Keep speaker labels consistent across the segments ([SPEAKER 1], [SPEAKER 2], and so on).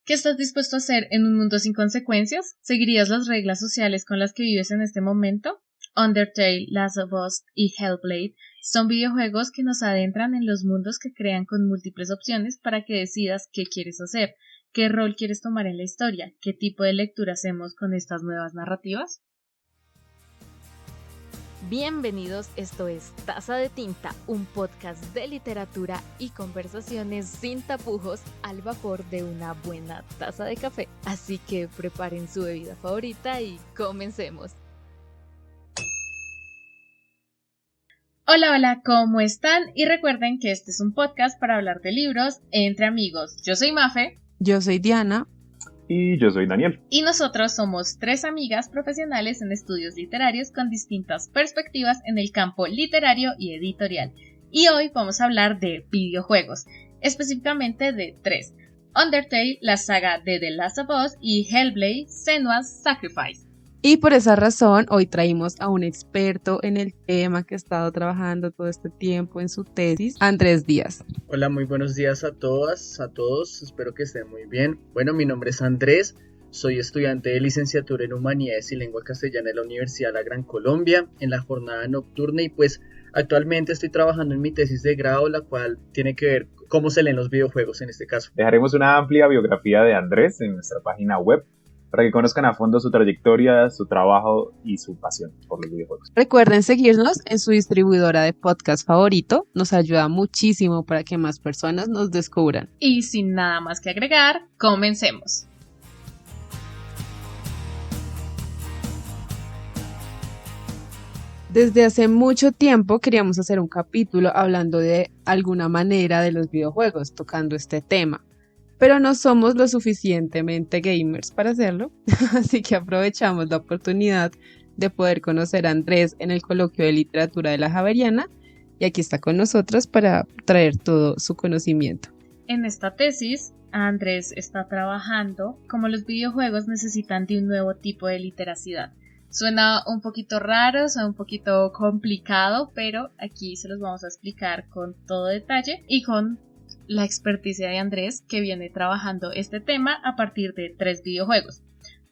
[SPEAKER 1] ¿Qué estás dispuesto a hacer en un mundo sin consecuencias? ¿Seguirías las reglas sociales con las que vives en este momento? Undertale, Last of Us y Hellblade son videojuegos que nos adentran en los mundos que crean con múltiples opciones para que decidas qué quieres hacer, qué rol quieres tomar en la historia, qué tipo de lectura hacemos con estas nuevas narrativas.
[SPEAKER 2] Bienvenidos, esto es Taza de Tinta, un podcast de literatura y conversaciones sin tapujos al vapor de una buena taza de café. Así que preparen su bebida favorita y comencemos.
[SPEAKER 1] Hola, ¿cómo están? Y recuerden que este es un podcast para hablar de libros entre amigos. Yo soy Mafe.
[SPEAKER 3] Yo soy Diana.
[SPEAKER 4] Y yo soy Daniel.
[SPEAKER 1] Y nosotros somos tres amigas profesionales en estudios literarios con distintas perspectivas en el campo literario y editorial. Y hoy vamos a hablar de videojuegos, específicamente de tres: Undertale, la saga de The Last of Us y Hellblade: Senua's Sacrifice.
[SPEAKER 3] Y por esa razón hoy traímos a un experto en el tema que ha estado trabajando todo este tiempo en su tesis, Andrés Díaz.
[SPEAKER 5] Hola, muy buenos días a todas, a todos, espero que estén muy bien. Bueno, mi nombre es Andrés, soy estudiante de licenciatura en Humanidades y Lengua Castellana de la Universidad La Gran Colombia en la jornada nocturna y pues actualmente estoy trabajando en mi tesis de grado, la cual tiene que ver cómo se leen los videojuegos en este caso.
[SPEAKER 4] Dejaremos una amplia biografía de Andrés en nuestra página web, para que conozcan a fondo su trayectoria, su trabajo y su pasión por los videojuegos.
[SPEAKER 3] Recuerden seguirnos en su distribuidora de podcast favorito, nos ayuda muchísimo para que más personas nos descubran.
[SPEAKER 1] Y sin nada más que agregar, comencemos.
[SPEAKER 3] Desde hace mucho tiempo queríamos hacer un capítulo hablando de alguna manera de los videojuegos, tocando este tema. Pero no somos lo suficientemente gamers para hacerlo, así que aprovechamos la oportunidad de poder conocer a Andrés en el coloquio de literatura de la Javeriana y aquí está con nosotros para traer todo su conocimiento.
[SPEAKER 1] En esta tesis, Andrés está trabajando cómo los videojuegos necesitan de un nuevo tipo de literacidad. Suena un poquito raro, suena un poquito complicado, pero aquí se los vamos a explicar con todo detalle y con la experticia de Andrés, que viene trabajando este tema a partir de tres videojuegos: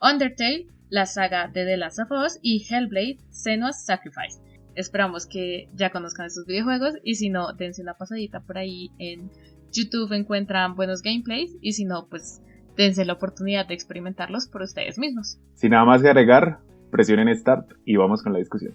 [SPEAKER 1] Undertale, la saga de The Last of Us y Hellblade: Senua's Sacrifice. Esperamos que ya conozcan estos videojuegos y si no, dense una pasadita por ahí en YouTube, encuentran buenos gameplays y si no, pues dense la oportunidad de experimentarlos por ustedes mismos.
[SPEAKER 4] Sin nada más que agregar, presionen Start y vamos con la discusión.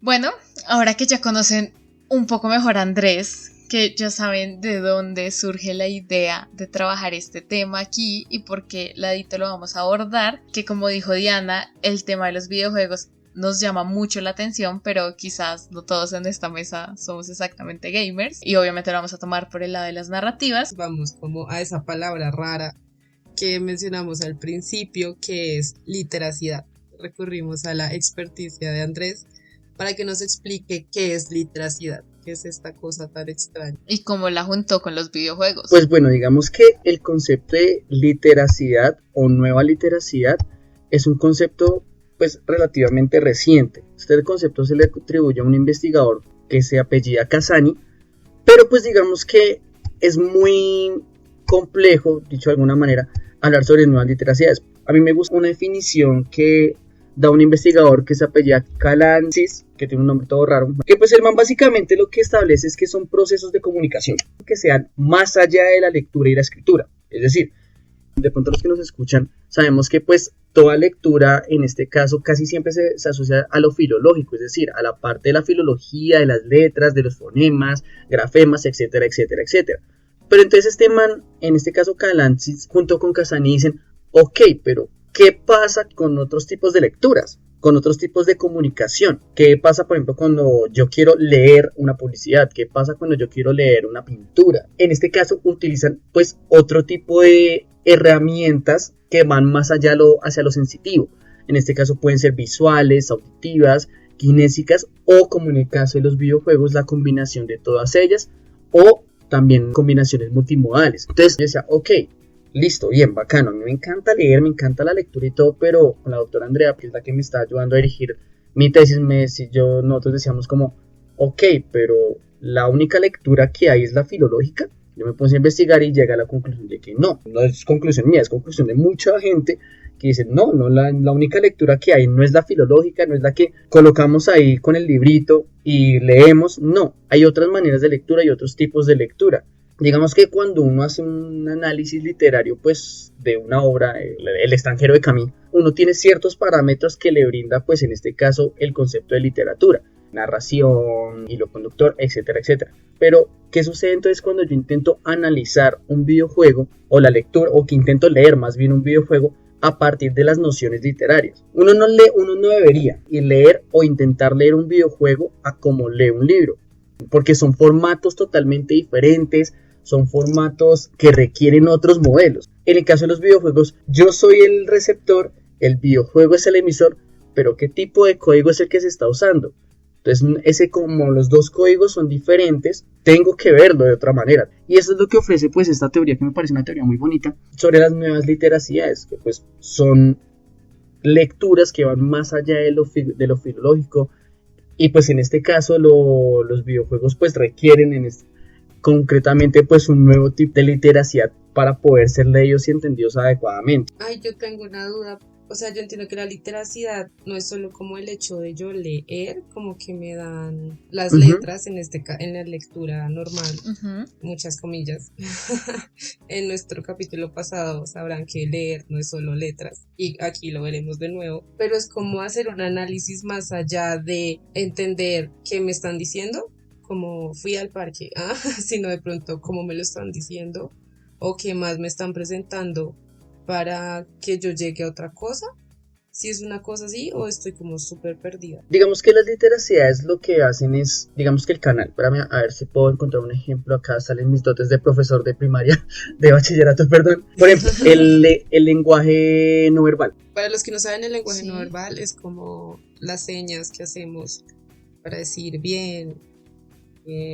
[SPEAKER 1] Bueno, ahora que ya conocen un poco mejor a Andrés, que ya saben de dónde surge la idea de trabajar este tema aquí y por qué ladito lo vamos a abordar, que como dijo Diana, el tema de los videojuegos nos llama mucho la atención, pero quizás no todos en esta mesa somos exactamente gamers y obviamente lo vamos a tomar por el lado de las narrativas.
[SPEAKER 3] Vamos como a esa palabra rara que mencionamos al principio, que es literacidad. Recurrimos a la experticia de Andrés para que nos explique qué es literacidad, qué es esta cosa tan extraña.
[SPEAKER 1] Y cómo la juntó con los videojuegos.
[SPEAKER 5] Pues bueno, digamos que el concepto de literacidad o nueva literacidad es un concepto pues relativamente reciente. El concepto se le atribuye a un investigador que se apellida Casani, pero pues digamos que es muy complejo, dicho de alguna manera, hablar sobre nuevas literacidades. A mí me gusta una definición que da un investigador que se apellida Calansis, que tiene un nombre todo raro, que pues el man básicamente lo que establece es que son procesos de comunicación que sean más allá de la lectura y la escritura. Es decir, de pronto los que nos escuchan sabemos que pues toda lectura en este caso casi siempre se asocia a lo filológico, es decir, a la parte de la filología, de las letras, de los fonemas, grafemas, etcétera, etcétera, etcétera. Pero entonces este man, en este caso Calansis, junto con Casani dicen, ok, pero ¿qué pasa con otros tipos de lecturas? Con otros tipos de comunicación. ¿Qué pasa, por ejemplo, cuando yo quiero leer una publicidad? ¿Qué pasa cuando yo quiero leer una pintura? En este caso utilizan pues otro tipo de herramientas que van más allá hacia lo sensitivo. En este caso pueden ser visuales, auditivas, kinésicas o, como en el caso de los videojuegos, la combinación de todas ellas o también combinaciones multimodales. Entonces yo decía, ok, listo, bien, bacano, a mí me encanta leer, me encanta la lectura y todo, pero con la doctora Andrea, que es la que me está ayudando a dirigir mi tesis, nosotros decíamos como, ok, pero la única lectura que hay es la filológica. Yo me puse a investigar y llegué a la conclusión de que no es conclusión mía, es conclusión de mucha gente que dice, no, la única lectura que hay no es la filológica, no es la que colocamos ahí con el librito y leemos, no, hay otras maneras de lectura y otros tipos de lectura. Digamos que cuando uno hace un análisis literario, pues, de una obra, El extranjero de Camus, uno tiene ciertos parámetros que le brinda, pues, en este caso, el concepto de literatura, narración, hilo conductor, etcétera, etcétera. Pero, ¿qué sucede entonces cuando yo intento analizar un videojuego, o la lectura, o que intento leer más bien un videojuego, a partir de las nociones literarias? Uno no debería leer o intentar leer un videojuego a como lee un libro, porque son formatos totalmente diferentes, son formatos que requieren otros modelos. En el caso de los videojuegos, yo soy el receptor, el videojuego es el emisor, pero ¿qué tipo de código es el que se está usando? Entonces, como los dos códigos son diferentes, tengo que verlo de otra manera. Y eso es lo que ofrece, pues, esta teoría, que me parece una teoría muy bonita, sobre las nuevas literacidades, que pues son lecturas que van más allá de lo filológico. Y pues en este caso los videojuegos pues requieren concretamente pues un nuevo tipo de literacidad para poder ser leídos y entendidos adecuadamente.
[SPEAKER 6] Ay, yo tengo una duda. O sea, yo entiendo que la literacidad no es solo como el hecho de yo leer, como que me dan las letras en la lectura normal, muchas comillas. En nuestro capítulo pasado sabrán que leer no es solo letras, y aquí lo veremos de nuevo, pero es como hacer un análisis más allá de entender qué me están diciendo, como fui al parque, sino de pronto cómo me lo están diciendo, o qué más me están presentando para que yo llegue a otra cosa. Si es una cosa así o estoy como súper perdida.
[SPEAKER 5] Digamos que las literacidades lo que hacen es, digamos que el canal, espérame a ver si puedo encontrar un ejemplo. Acá salen mis dotes de profesor de primaria, de bachillerato, perdón. Por ejemplo, el lenguaje no verbal.
[SPEAKER 6] Para los que no saben, el lenguaje no verbal es como las señas que hacemos para decir bien,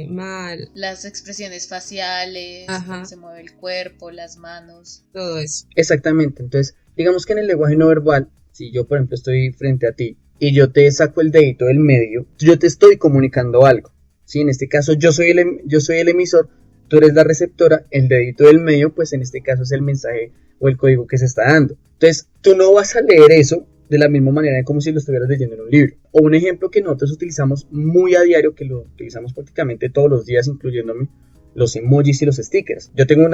[SPEAKER 6] mal.
[SPEAKER 1] Las expresiones faciales, cómo se mueve el cuerpo, las manos.
[SPEAKER 6] Todo eso.
[SPEAKER 5] Exactamente. Entonces, digamos que en el lenguaje no verbal, si yo, por ejemplo, estoy frente a ti y yo te saco el dedito del medio, yo te estoy comunicando algo. ¿Sí? En este caso, yo soy el emisor, tú eres la receptora, el dedito del medio, pues en este caso es el mensaje o el código que se está dando. Entonces, tú no vas a leer eso de la misma manera como si lo estuvieras leyendo en un libro. O un ejemplo que nosotros utilizamos muy a diario, que lo utilizamos prácticamente todos los días, incluyéndome, los emojis y los stickers. Yo tengo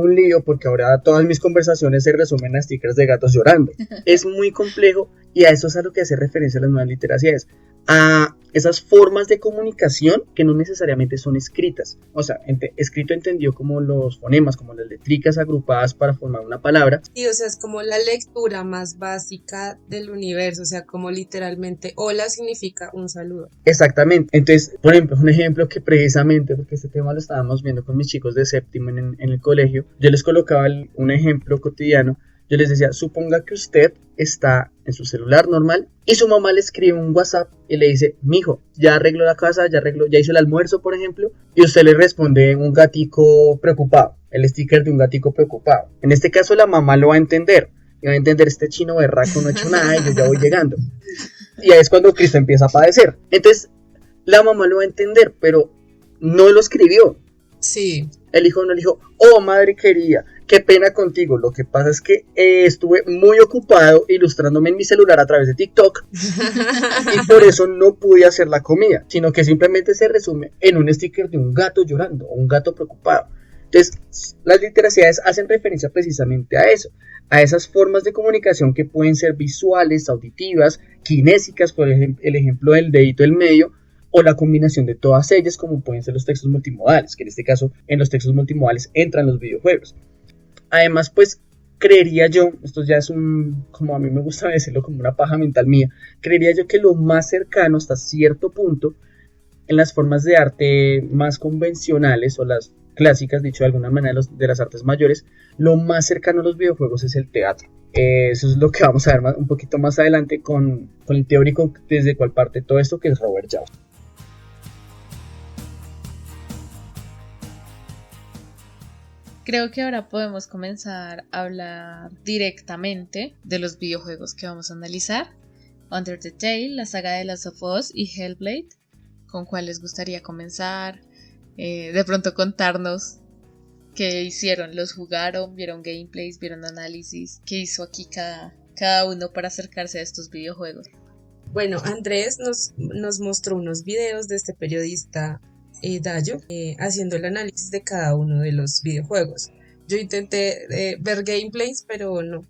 [SPEAKER 5] un lío porque ahora todas mis conversaciones se resumen a stickers de gatos llorando. Es muy complejo y a eso es a lo que hace referencia las nuevas literacidades. A esas formas de comunicación que no necesariamente son escritas. O sea, escrito entendido como los fonemas, como las letricas agrupadas para formar una palabra.
[SPEAKER 6] Sí, o sea, es como la lectura más básica del universo. O sea, como literalmente hola significa un saludo.
[SPEAKER 5] Exactamente. Entonces, por ejemplo, un ejemplo que precisamente, porque este tema lo estábamos viendo con mis chicos de séptimo en el colegio, yo les colocaba un ejemplo cotidiano. Yo les decía, suponga que usted está en su celular normal y su mamá le escribe un WhatsApp y le dice, mijo, ya arregló la casa, ya hizo el almuerzo, por ejemplo, y usted le responde un gatico preocupado, el sticker de un gatico preocupado. En este caso la mamá lo va a entender, y va a entender, este chino berraco no ha hecho nada y yo ya voy llegando. Y ahí es cuando Cristo empieza a padecer. Entonces, la mamá lo va a entender, pero no lo escribió.
[SPEAKER 6] Sí.
[SPEAKER 5] El hijo no le dijo, oh madre querida, qué pena contigo. Lo que pasa es que estuve muy ocupado ilustrándome en mi celular a través de TikTok y por eso no pude hacer la comida, sino que simplemente se resume en un sticker de un gato llorando o un gato preocupado. Entonces, las literacidades hacen referencia precisamente a eso, a esas formas de comunicación que pueden ser visuales, auditivas, kinésicas, por ejemplo, el ejemplo del dedito del medio, o la combinación de todas ellas, como pueden ser los textos multimodales, que en este caso en los textos multimodales entran los videojuegos. Además, pues creería yo, esto ya es como a mí me gusta decirlo, como una paja mental mía, creería yo que lo más cercano hasta cierto punto en las formas de arte más convencionales o las clásicas, dicho de alguna manera, de las artes mayores, lo más cercano a los videojuegos es el teatro. Eso es lo que vamos a ver un poquito más adelante con el teórico desde cual parte todo esto, que es Robert Jauch.
[SPEAKER 1] Creo que ahora podemos comenzar a hablar directamente de los videojuegos que vamos a analizar. Under the Tale, la saga de Last of Us y Hellblade. con cuál les gustaría comenzar. De pronto contarnos qué hicieron, los jugaron, vieron gameplays, vieron análisis, qué hizo aquí cada uno para acercarse a estos videojuegos.
[SPEAKER 6] Bueno, Andrés nos mostró unos videos de este periodista Dayo haciendo el análisis de cada uno de los videojuegos. Yo intenté ver gameplays, pero no.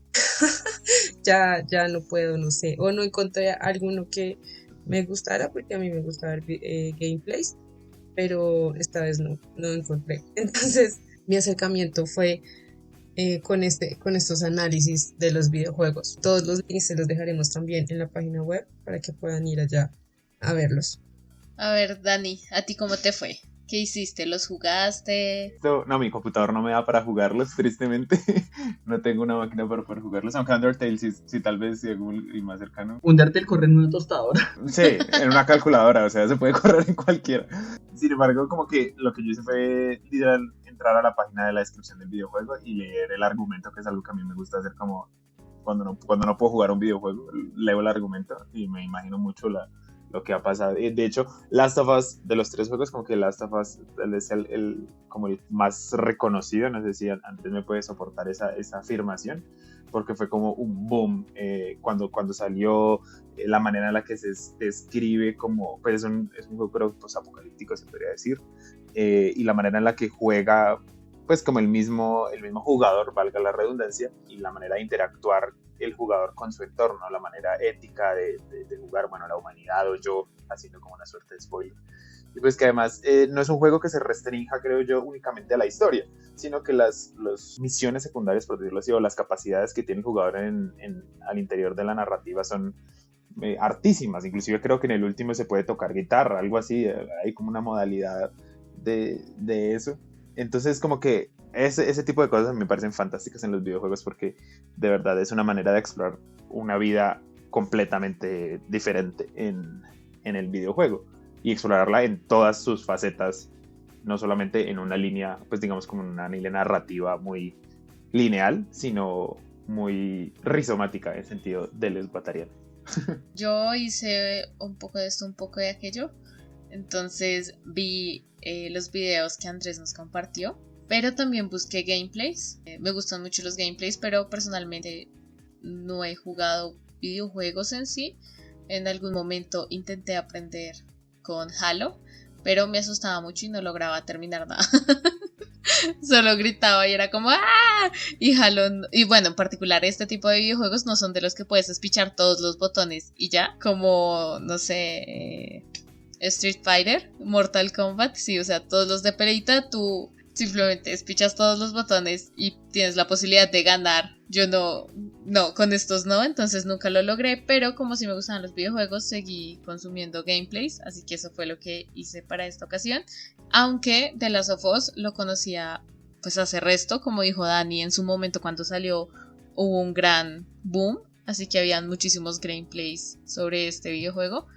[SPEAKER 6] ya no puedo, no sé. O no encontré alguno que me gustara, porque a mí me gusta ver gameplays, pero esta vez no encontré. Entonces mi acercamiento fue con estos análisis de los videojuegos. Todos los links se los dejaremos también en la página web para que puedan ir allá a verlos.
[SPEAKER 1] A ver, Dani, ¿a ti cómo te fue? ¿Qué hiciste? ¿Los jugaste?
[SPEAKER 4] No, mi computador no me da para jugarlos, tristemente. No tengo una máquina para poder jugarlos. Aunque Undertale sí tal vez sí, el más cercano.
[SPEAKER 5] Undertale corre en una tostadora.
[SPEAKER 4] Sí, en una calculadora, o sea, se puede correr en cualquiera. Sin embargo, como que lo que yo hice fue literal entrar a la página de la descripción del videojuego y leer el argumento, que es algo que a mí me gusta hacer como cuando no puedo jugar un videojuego, leo el argumento y me imagino mucho lo que ha pasado. De hecho, Last of Us, de los 3 juegos, como que Last of Us es como el más reconocido. No sé si antes me puede soportar esa afirmación, porque fue como un boom cuando salió, la manera en la que se escribe, como pues es un juego post-apocalíptico, se podría decir, y la manera en la que juega, pues como el mismo jugador, valga la redundancia, y la manera de interactuar el jugador con su entorno, la manera ética de jugar, bueno, la humanidad, o yo haciendo como una suerte de spoiler. Y pues que además no es un juego que se restrinja, creo yo, únicamente a la historia, sino que las misiones secundarias, por decirlo así, o las capacidades que tiene el jugador al interior de la narrativa son hartísimas. Inclusive creo que en el último se puede tocar guitarra, algo así, hay como una modalidad de eso. Entonces como que ese tipo de cosas me parecen fantásticas en los videojuegos, porque de verdad es una manera de explorar una vida completamente diferente en el videojuego y explorarla en todas sus facetas, no solamente en una línea, pues digamos como una línea narrativa muy lineal, sino muy rizomática en el sentido del Guattariano.
[SPEAKER 1] Yo hice un poco de esto, un poco de aquello. Entonces vi los videos que Andrés nos compartió, pero también busqué gameplays. Me gustan mucho los gameplays, pero personalmente no he jugado videojuegos en sí. En algún momento intenté aprender con Halo, pero me asustaba mucho y no lograba terminar nada. Solo gritaba y era como ¡ah! Y Halo, y bueno, en particular este tipo de videojuegos no son de los que puedes espichar todos los botones y ya, como, no sé, Street Fighter, Mortal Kombat, sí, o sea, todos los de peleita, tú simplemente espichas todos los botones y tienes la posibilidad de ganar. Yo no, con estos no, entonces nunca lo logré, pero como si me gustaban los videojuegos, seguí consumiendo gameplays, así que eso fue lo que hice para esta ocasión. Aunque The Last of Us lo conocía pues hace resto, como dijo Dani, en su momento cuando salió hubo un gran boom, así que habían muchísimos gameplays sobre este videojuego.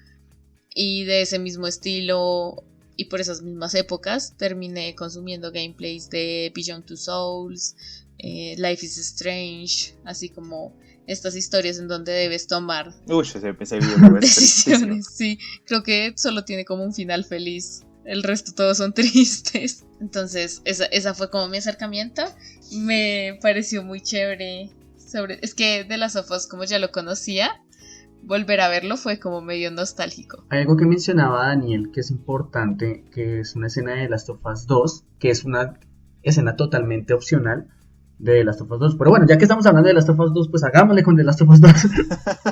[SPEAKER 1] Y de ese mismo estilo y por esas mismas épocas terminé consumiendo gameplays de Beyond Two Souls, Life is Strange, así como estas historias en donde debes tomar
[SPEAKER 4] ese video
[SPEAKER 1] decisiones. Sí, creo que solo tiene como un final feliz, el resto todos son tristes. Entonces esa fue como mi acercamiento. Me pareció muy chévere. Es que The Last of Us, como ya lo conocía, volver a verlo fue como medio nostálgico.
[SPEAKER 5] Hay algo que mencionaba Daniel que es importante, que es una escena de Last of Us 2, que es una escena totalmente opcional de The Last of Us 2. Pero bueno, ya que estamos hablando de The Last of Us 2, pues hagámosle con The Last of Us 2.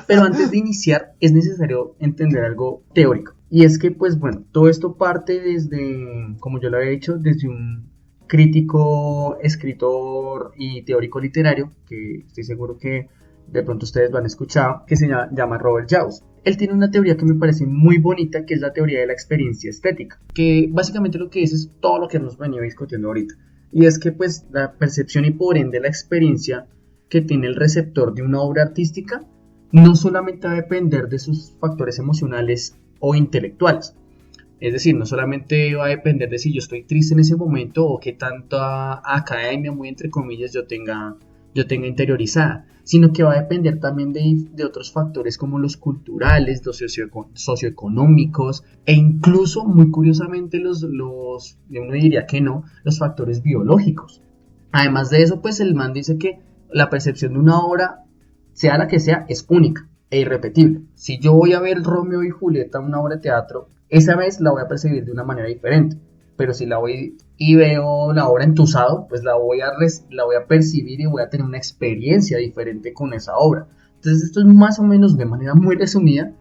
[SPEAKER 5] Pero antes de iniciar es necesario entender algo teórico. Y es que, pues bueno, todo esto parte desde, como yo lo había dicho, desde un crítico, escritor y teórico literario, que estoy seguro que de pronto ustedes lo han escuchado, que se llama Robert Jauss. Él tiene una teoría que me parece muy bonita, que es la teoría de la experiencia estética, que básicamente lo que dice es todo lo que hemos venido discutiendo ahorita. Y es que pues la percepción y por ende la experiencia que tiene el receptor de una obra artística no solamente va a depender de sus factores emocionales o intelectuales. Es decir, no solamente va a depender de si yo estoy triste en ese momento o qué tanta academia, muy entre comillas, yo tenga yo tenga interiorizada, sino que va a depender también de otros factores como los culturales, los socioeconómicos e incluso, muy curiosamente, uno diría que no, los factores biológicos. Además de eso, pues el man dice que la percepción de una obra, sea la que sea, es única e irrepetible. Si yo voy a ver Romeo y Julieta, una obra de teatro, esa vez la voy a percibir de una manera diferente. Pero si la voy y veo la obra entusado, pues la voy a percibir y voy a tener una experiencia diferente con esa obra. Entonces esto es más o menos de manera muy resumida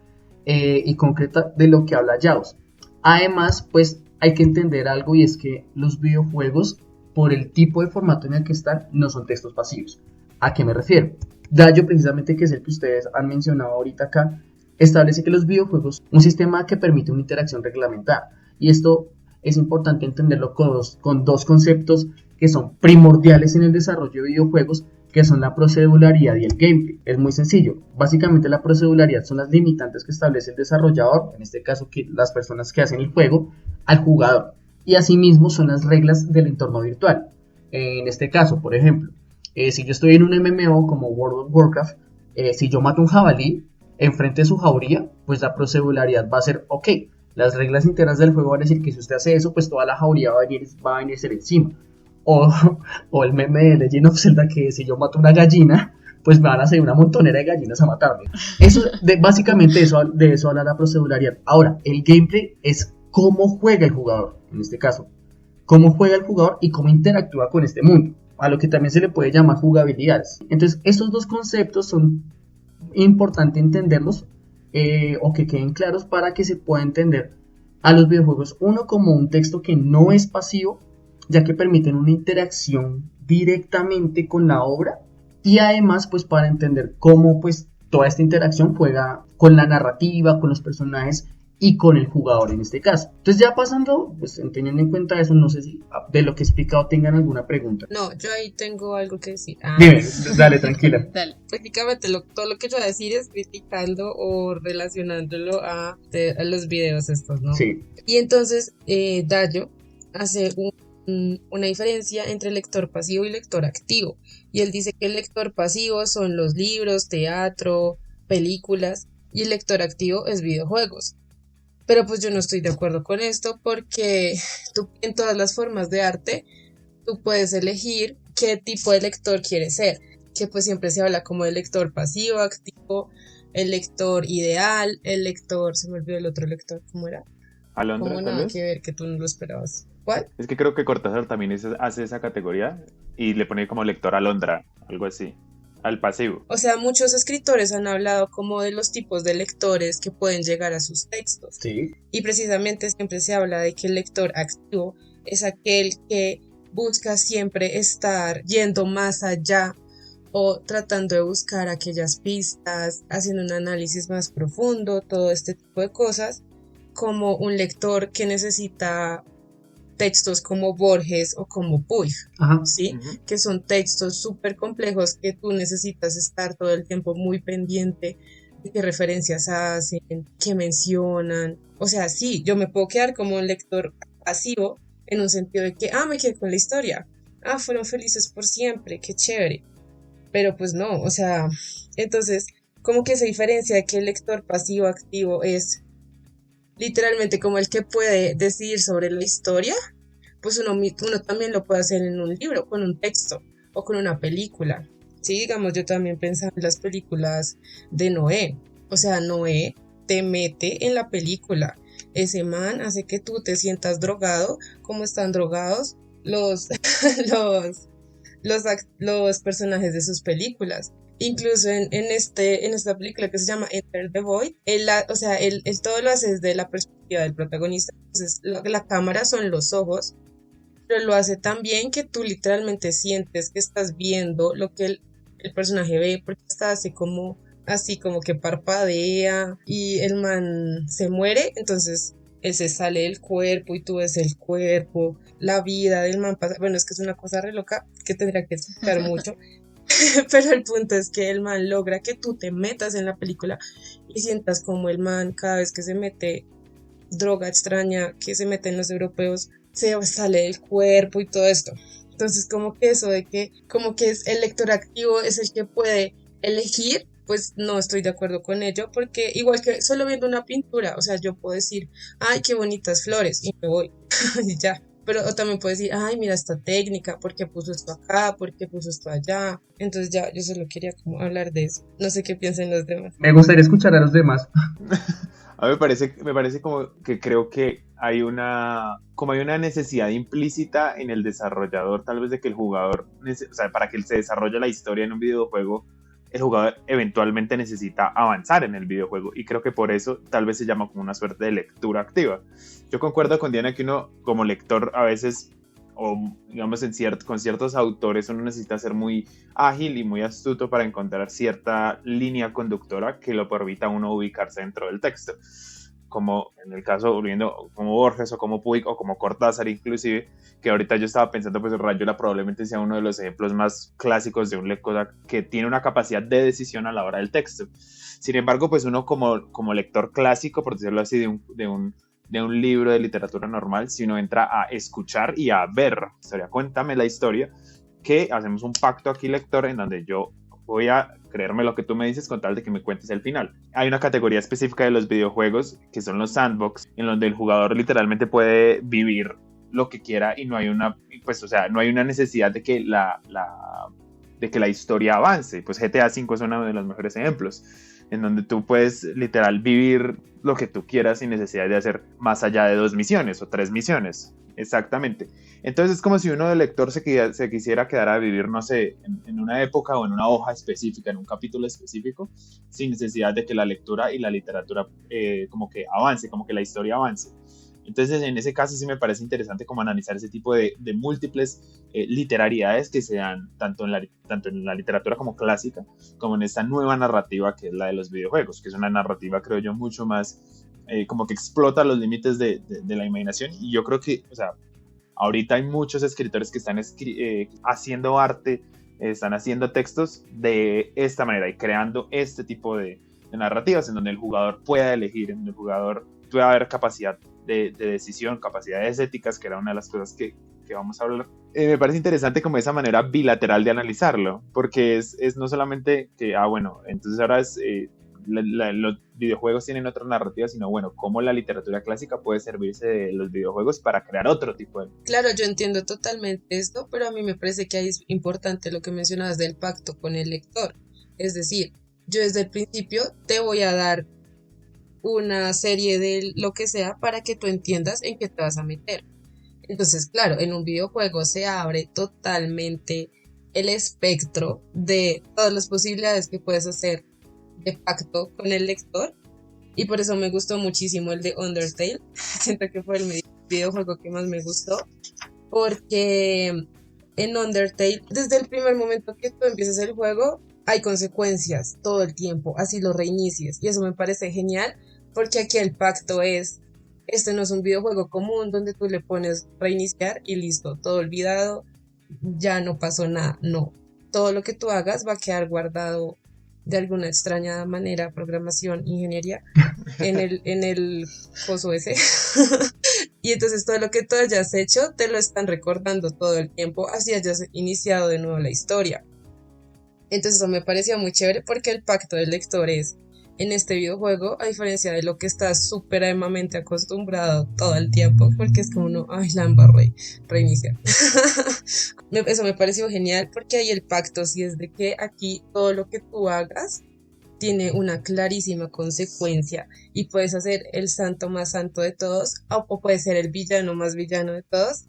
[SPEAKER 5] y concreta de lo que habla Jaws. Además, pues hay que entender algo, y es que los videojuegos, por el tipo de formato en el que están, no son textos pasivos. ¿A qué me refiero? Dayo, precisamente, que es el que ustedes han mencionado ahorita acá, establece que los videojuegos son un sistema que permite una interacción reglamentada, y esto es importante entenderlo con dos conceptos que son primordiales en el desarrollo de videojuegos, que son la proceduralidad y el gameplay. Es muy sencillo. Básicamente la proceduralidad son las limitantes que establece el desarrollador, en este caso que las personas que hacen el juego, al jugador. Y asimismo son las reglas del entorno virtual. En este caso, por ejemplo, si yo estoy en un MMO como World of Warcraft, si yo mato un jabalí enfrente de su jauría, pues la proceduralidad va a ser ok. Las reglas internas del juego van a decir que si usted hace eso, pues toda la jauría va a venir a ser encima. O el meme de Legend of Zelda, que si yo mato una gallina, pues me van a hacer una montonera de gallinas a matarme. Básicamente de eso habla la proceduralidad. Ahora, el gameplay es cómo juega el jugador, en este caso. Cómo juega el jugador y cómo interactúa con este mundo, a lo que también se le puede llamar jugabilidades. Entonces, estos dos conceptos son importantes entenderlos, o que queden claros para que se pueda entender a los videojuegos, uno, como un texto que no es pasivo, ya que permiten una interacción directamente con la obra, y además pues para entender cómo pues toda esta interacción juega con la narrativa, con los personajes y con el jugador en este caso. Entonces, ya pasando, pues teniendo en cuenta eso, no sé si de lo que he explicado tengan alguna pregunta.
[SPEAKER 6] No, yo ahí tengo algo que decir.
[SPEAKER 5] Dime, dale, tranquila.
[SPEAKER 1] Dale.
[SPEAKER 6] Prácticamente todo lo que yo voy a decir es criticando o relacionándolo a los videos estos, ¿no?
[SPEAKER 5] Sí.
[SPEAKER 6] Y entonces Dayo hace una diferencia entre lector pasivo y lector activo. Y él dice que el lector pasivo son los libros, teatro, películas, y el lector activo es videojuegos. Pero pues yo no estoy de acuerdo con esto, porque tú, en todas las formas de arte, tú puedes elegir qué tipo de lector quieres ser, que pues siempre se habla como de lector pasivo, activo, el lector ideal, el lector, se me olvidó el otro lector, ¿cómo era?
[SPEAKER 4] Alondra,
[SPEAKER 6] Como
[SPEAKER 4] tal
[SPEAKER 6] nada
[SPEAKER 4] vez.
[SPEAKER 6] que ver, que tú no lo esperabas. ¿Cuál?
[SPEAKER 4] Es que creo que Cortázar también hace esa categoría y le pone como lector Alondra, algo así, al pasivo.
[SPEAKER 6] O sea, muchos escritores han hablado como de los tipos de lectores que pueden llegar a sus textos.
[SPEAKER 5] Sí.
[SPEAKER 6] Y precisamente siempre se habla de que el lector activo es aquel que busca siempre estar yendo más allá o tratando de buscar aquellas pistas, haciendo un análisis más profundo, todo este tipo de cosas, como un lector que necesita textos como Borges o como Puig,
[SPEAKER 5] Ajá.
[SPEAKER 6] ¿sí?
[SPEAKER 4] Ujú.
[SPEAKER 6] Que son textos súper complejos que tú necesitas estar todo el tiempo muy pendiente de qué referencias hacen, qué mencionan. O sea, sí, yo me puedo quedar como un lector pasivo en un sentido de que, me quedé con la historia. Fueron felices por siempre, qué chévere. Pero pues no, o sea, entonces, como que esa diferencia de que el lector pasivo activo es literalmente como el que puede decidir sobre la historia, pues uno también lo puede hacer en un libro, con un texto o con una película. Sí, digamos, yo también pensaba en las películas de Noé. O sea, Noé te mete en la película. Ese man hace que tú te sientas drogado, como están drogados los los personajes de sus películas. Incluso en esta película que se llama Enter the Void, él todo lo hace desde la perspectiva del protagonista. Entonces la cámara son los ojos, pero lo hace tan bien que tú literalmente sientes que estás viendo lo que el personaje ve, porque está así como que parpadea y el man se muere, entonces él se sale del cuerpo y tú ves el cuerpo, la vida del man pasa. Bueno, es que es una cosa re loca que tendría que explicar mucho. Pero el punto es que el man logra que tú te metas en la película y sientas como el man, cada vez que se mete droga extraña que se meten los europeos, se sale del cuerpo y todo esto. Entonces como que eso de que como que es el lector activo es el que puede elegir, pues no estoy de acuerdo con ello, porque igual que solo viendo una pintura, o sea, yo puedo decir, ay, qué bonitas flores, y me voy, y ya. Pero o también puedo decir, ay, mira esta técnica, ¿por qué puso esto acá? ¿Por qué puso esto allá? Entonces ya, yo solo quería como hablar de eso. No sé qué piensan los demás.
[SPEAKER 5] Me gustaría escuchar a los demás.
[SPEAKER 4] A mí me parece como que creo que hay una necesidad implícita en el desarrollador, tal vez de que el jugador, o sea, para que se desarrolle la historia en un videojuego, el jugador eventualmente necesita avanzar en el videojuego, y creo que por eso tal vez se llama como una suerte de lectura activa. Yo concuerdo con Diana que uno como lector a veces, o digamos con ciertos autores, uno necesita ser muy ágil y muy astuto para encontrar cierta línea conductora que lo permita a uno ubicarse dentro del texto, como en el caso, volviendo, como Borges o como Puig o como Cortázar inclusive, que ahorita yo estaba pensando, pues Rayuela probablemente sea uno de los ejemplos más clásicos de un lector que tiene una capacidad de decisión a la hora del texto. Sin embargo, pues uno como lector clásico, por decirlo así, de un libro de literatura normal, si uno entra a escuchar y a ver la historia, cuéntame la historia, que hacemos un pacto aquí, lector, en donde yo voy a creerme lo que tú me dices con tal de que me cuentes el final. Hay una categoría específica de los videojuegos que son los sandbox, en donde el jugador literalmente puede vivir lo que quiera y no hay una, pues, o sea, no hay una necesidad de que la historia avance. Pues GTA V es uno de los mejores ejemplos, en donde tú puedes literal vivir lo que tú quieras sin necesidad de hacer más allá de 2 misiones o 3 misiones. Exactamente. Entonces es como si uno de lector se quisiera quedar a vivir, no sé, en una época o en una hoja específica, en un capítulo específico, sin necesidad de que la lectura y la literatura como que avance, como que la historia avance. Entonces en ese caso sí me parece interesante como analizar ese tipo de múltiples literariedades que se dan tanto en la literatura como clásica, como en esta nueva narrativa que es la de los videojuegos, que es una narrativa, creo yo, mucho más como que explota los límites de la imaginación. Y yo creo que, o sea, ahorita hay muchos escritores que están haciendo arte, están haciendo textos de esta manera y creando este tipo de narrativas en donde el jugador pueda elegir, en donde el jugador pueda haber capacidad de decisión, capacidades éticas, que era una de las cosas que vamos a hablar. Me parece interesante como esa manera bilateral de analizarlo, porque es no solamente que, bueno, entonces ahora los videojuegos tienen otra narrativa, sino bueno, cómo la literatura clásica puede servirse de los videojuegos para crear otro tipo de...
[SPEAKER 6] Claro, yo entiendo totalmente esto, pero a mí me parece que ahí es importante lo que mencionabas del pacto con el lector. Es decir, yo desde el principio te voy a dar una serie de lo que sea para que tú entiendas en qué te vas a meter. Entonces, claro, en un videojuego se abre totalmente el espectro de todas las posibilidades que puedes hacer de pacto con el lector, y por eso me gustó muchísimo el de Undertale. Siento que fue el videojuego que más me gustó, porque en Undertale, desde el primer momento que tú empiezas el juego, hay consecuencias todo el tiempo, así lo reinicies, y eso me parece genial, porque aquí el pacto es, este no es un videojuego común donde tú le pones reiniciar y listo, todo olvidado, ya no pasó nada. No, todo lo que tú hagas va a quedar guardado de alguna extraña manera, programación, ingeniería, en el coso ese. Y entonces todo lo que tú hayas hecho te lo están recordando todo el tiempo, así hayas iniciado de nuevo la historia. Entonces eso me pareció muy chévere, porque el pacto del lector es en este videojuego, a diferencia de lo que estás supremamente acostumbrado todo el tiempo, porque es como uno, ay, la embarré, reinicia. Eso me pareció genial, porque ahí el pacto sí es de que aquí todo lo que tú hagas tiene una clarísima consecuencia, y puedes hacer el santo más santo de todos, o puedes ser el villano más villano de todos,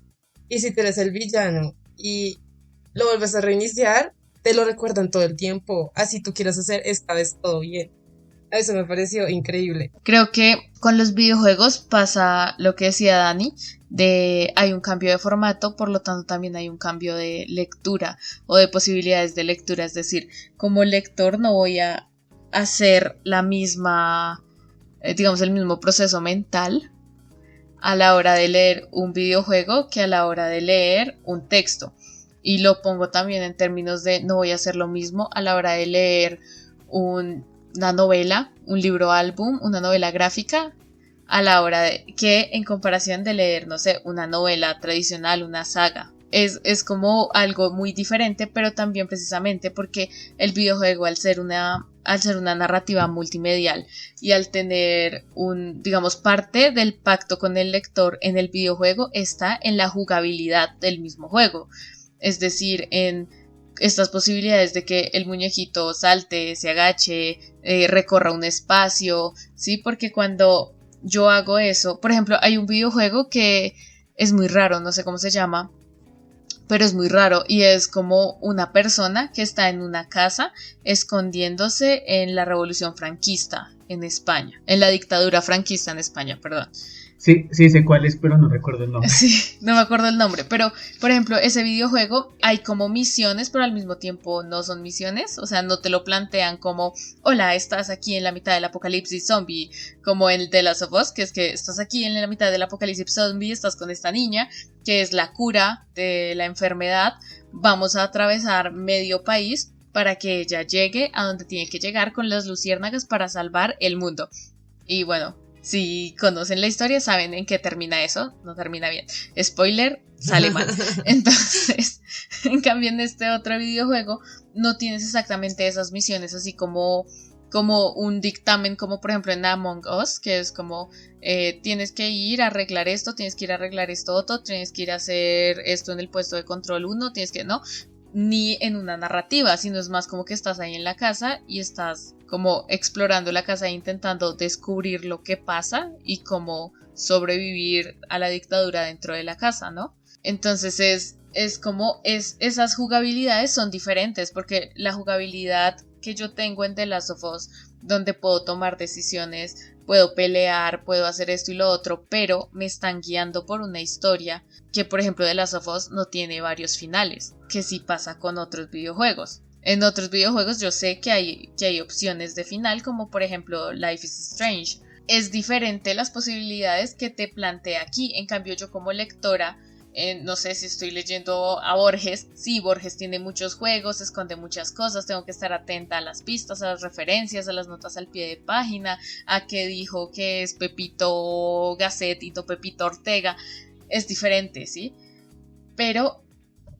[SPEAKER 6] y si tú eres el villano y lo vuelves a reiniciar, te lo recuerdan todo el tiempo, así tú quieras hacer esta vez todo bien. Eso me pareció increíble.
[SPEAKER 1] Creo que con los videojuegos pasa lo que decía Dani, hay un cambio de formato, por lo tanto también hay un cambio de lectura o de posibilidades de lectura. Es decir, como lector no voy a hacer la misma, digamos, el mismo proceso mental a la hora de leer un videojuego que a la hora de leer un texto. Y lo pongo también en términos de no voy a hacer lo mismo a la hora de leer una novela, un libro álbum, una novela gráfica, a la hora de que en comparación de leer, no sé, una novela tradicional, una saga. es como algo muy diferente, pero también precisamente porque el videojuego al ser una narrativa multimedial y al tener digamos, parte del pacto con el lector en el videojuego está en la jugabilidad del mismo juego, es decir, en estas posibilidades de que el muñequito salte, se agache, recorra un espacio, ¿sí? Porque cuando yo hago eso, por ejemplo, hay un videojuego que es muy raro, no sé cómo se llama, pero es muy raro y es como una persona que está en una casa escondiéndose en la Revolución Franquista en España, en la dictadura franquista en España, perdón.
[SPEAKER 5] Sí, sé cuál es, pero no recuerdo el nombre.
[SPEAKER 1] Sí, no me acuerdo el nombre, pero por ejemplo, ese videojuego hay como misiones, pero al mismo tiempo no son misiones, o sea, no te lo plantean como, hola, estás aquí en la mitad del apocalipsis zombie, como el de Last of Us, que es que estás aquí en la mitad del apocalipsis zombie, estás con esta niña, que es la cura de la enfermedad, vamos a atravesar medio país para que ella llegue a donde tiene que llegar con las luciérnagas para salvar el mundo. Y bueno, si conocen la historia, saben en qué termina eso. No termina bien. Spoiler, sale mal. Entonces, en cambio, en este otro videojuego no tienes exactamente esas misiones así como un dictamen, como por ejemplo en Among Us, que es como tienes que ir a arreglar esto, tienes que ir a arreglar esto otro, tienes que ir a hacer esto en el puesto de control 1, tienes que, no, ni en una narrativa, sino es más como que estás ahí en la casa y estás como explorando la casa e intentando descubrir lo que pasa y cómo sobrevivir a la dictadura dentro de la casa, ¿no? Entonces esas jugabilidades son diferentes, porque la jugabilidad que yo tengo en The Last of Us, donde puedo tomar decisiones, puedo pelear, puedo hacer esto y lo otro, pero me están guiando por una historia que, por ejemplo, The Last of Us no tiene varios finales, que sí pasa con otros videojuegos. En otros videojuegos yo sé que hay opciones de final, como por ejemplo Life is Strange. Es diferente las posibilidades que te plantea aquí. En cambio, yo como lectora, no sé si estoy leyendo a Borges. Sí, Borges tiene muchos juegos, esconde muchas cosas, tengo que estar atenta a las pistas, a las referencias, a las notas al pie de página, a qué dijo que es Pepito Gasset y no Pepito Ortega. Es diferente, ¿sí? Pero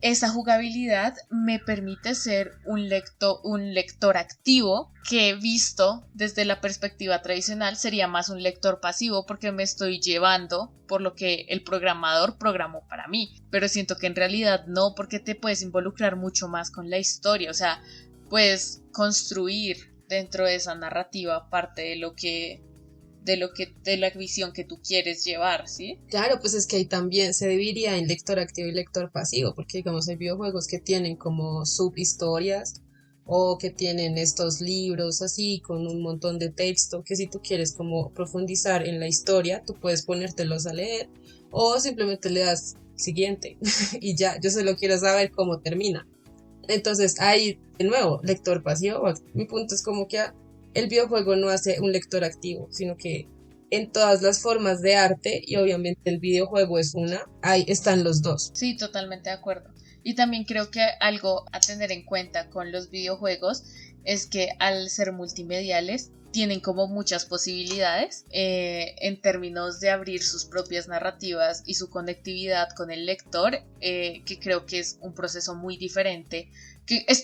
[SPEAKER 1] esa jugabilidad me permite ser un lector activo, que visto desde la perspectiva tradicional sería más un lector pasivo, porque me estoy llevando por lo que el programador programó para mí, pero siento que en realidad no, porque te puedes involucrar mucho más con la historia, o sea, puedes construir dentro de esa narrativa parte de la visión que tú quieres llevar, ¿sí?
[SPEAKER 6] Claro, pues es que ahí también se dividiría en lector activo y lector pasivo, porque digamos hay videojuegos que tienen como subhistorias o que tienen estos libros así con un montón de texto, que si tú quieres como profundizar en la historia, tú puedes ponértelos a leer o simplemente le das siguiente y ya, yo solo quiero saber cómo termina. Entonces ahí, de nuevo, lector pasivo, mi punto es como que el videojuego no hace un lector activo, sino que en todas las formas de arte, y obviamente el videojuego es una, ahí están los dos.
[SPEAKER 1] Sí, totalmente de acuerdo. Y también creo que algo a tener en cuenta con los videojuegos es que al ser multimediales tienen como muchas posibilidades en términos de abrir sus propias narrativas y su conectividad con el lector, que creo que es un proceso muy diferente.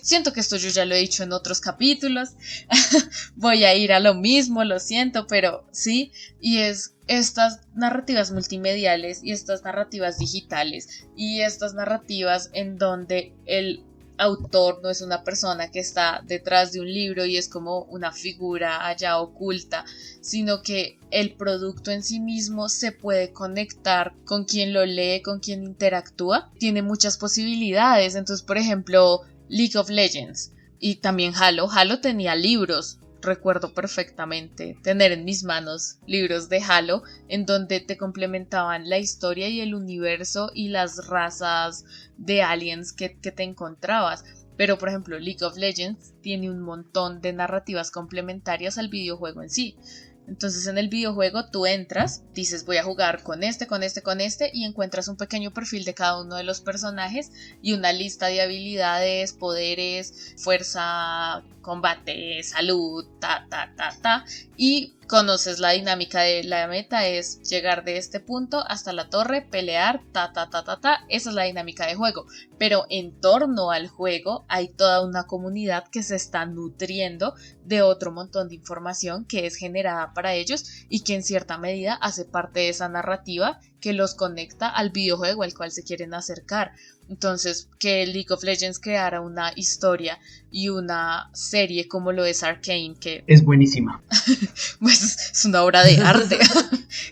[SPEAKER 1] Siento que esto yo ya lo he dicho en otros capítulos, voy a ir a lo mismo, lo siento, pero sí, y es estas narrativas multimediales y estas narrativas digitales y estas narrativas en donde el autor no es una persona que está detrás de un libro y es como una figura allá oculta, sino que el producto en sí mismo se puede conectar con quien lo lee, con quien interactúa, tiene muchas posibilidades. Entonces, por ejemplo, League of Legends y también Halo tenía libros. Recuerdo perfectamente tener en mis manos libros de Halo en donde te complementaban la historia y el universo y las razas de aliens que te encontrabas. Pero por ejemplo League of Legends tiene un montón de narrativas complementarias al videojuego en sí. Entonces en el videojuego tú entras, dices voy a jugar con este y encuentras un pequeño perfil de cada uno de los personajes y una lista de habilidades, poderes, fuerza, combate, salud, y conoces la dinámica de la meta, es llegar de este punto hasta la torre, pelear, esa es la dinámica de juego, pero en torno al juego hay toda una comunidad que se está nutriendo de otro montón de información que es generada para ellos y que en cierta medida hace parte de esa narrativa que los conecta al videojuego al cual se quieren acercar. Entonces, que League of Legends creara una historia y una serie como lo es Arcane, que
[SPEAKER 5] es buenísima.
[SPEAKER 1] Pues es una obra de arte.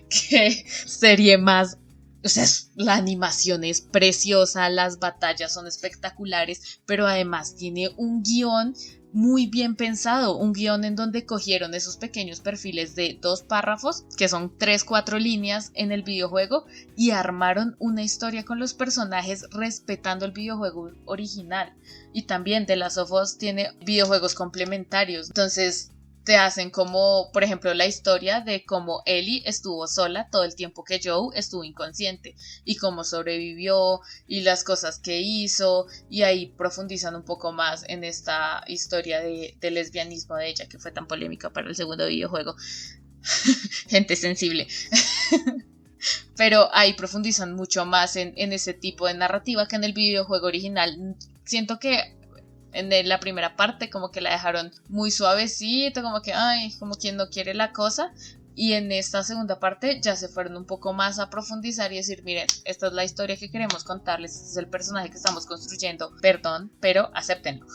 [SPEAKER 1] Qué serie más. O sea, la animación es preciosa, las batallas son espectaculares, pero además tiene un guión muy bien pensado, un guión en donde cogieron esos pequeños perfiles de 2 párrafos, que son 3-4 líneas en el videojuego, y armaron una historia con los personajes respetando el videojuego original. Y también The Last of Us tiene videojuegos complementarios, entonces te hacen como, por ejemplo, la historia de cómo Ellie estuvo sola todo el tiempo que Joe estuvo inconsciente y cómo sobrevivió y las cosas que hizo, y ahí profundizan un poco más en esta historia de lesbianismo de ella que fue tan polémica para el segundo videojuego. Gente sensible. Pero ahí profundizan mucho más en ese tipo de narrativa que en el videojuego original. Siento que en la primera parte como que la dejaron muy suavecito, como que como quien no quiere la cosa, y en esta segunda parte ya se fueron un poco más a profundizar y decir, miren, esta es la historia que queremos contarles, este es el personaje que estamos construyendo, perdón, pero acéptenlo.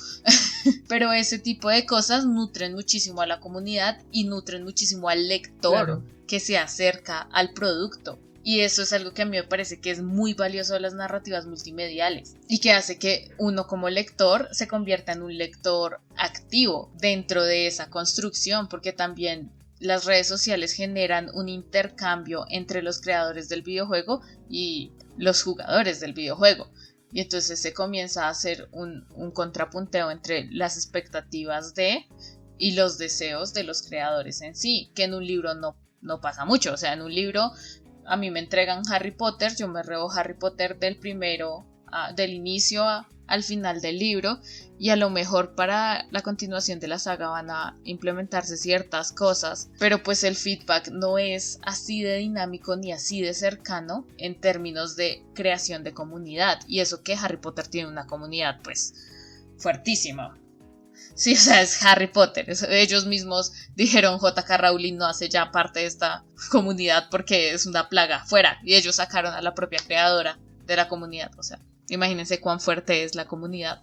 [SPEAKER 1] Pero ese tipo de cosas nutren muchísimo a la comunidad y nutren muchísimo al lector, claro, que se acerca al producto. Y eso es algo que a mí me parece que es muy valioso de las narrativas multimediales y que hace que uno como lector se convierta en un lector activo dentro de esa construcción, porque también las redes sociales generan un intercambio entre los creadores del videojuego y los jugadores del videojuego. Y entonces se comienza a hacer un contrapunteo entre las expectativas y los deseos de los creadores en sí, que en un libro no pasa mucho. O sea, en un libro a mí me entregan Harry Potter, yo me reo Harry Potter del inicio al final del libro, y a lo mejor para la continuación de la saga van a implementarse ciertas cosas, pero pues el feedback no es así de dinámico ni así de cercano en términos de creación de comunidad, y eso que Harry Potter tiene una comunidad pues fuertísima. Sí, o sea, es Harry Potter. Ellos mismos dijeron J.K. Rowling no hace ya parte de esta comunidad porque es una plaga, fuera. Y ellos sacaron a la propia creadora de la comunidad. O sea, imagínense cuán fuerte es la comunidad.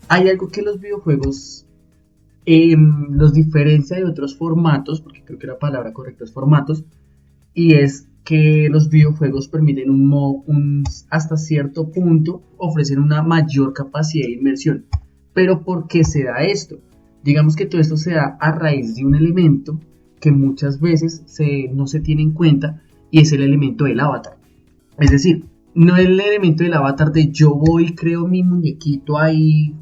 [SPEAKER 5] Hay algo que los videojuegos los diferencia de otros formatos, porque creo que la palabra correcta es formatos, y es que los videojuegos permiten hasta cierto punto ofrecen una mayor capacidad de inmersión. Pero ¿por qué se da esto? Digamos que todo esto se da a raíz de un elemento que muchas veces no se tiene en cuenta, y es el elemento del avatar. Es decir, no el elemento del avatar de yo voy, creo mi muñequito ahí,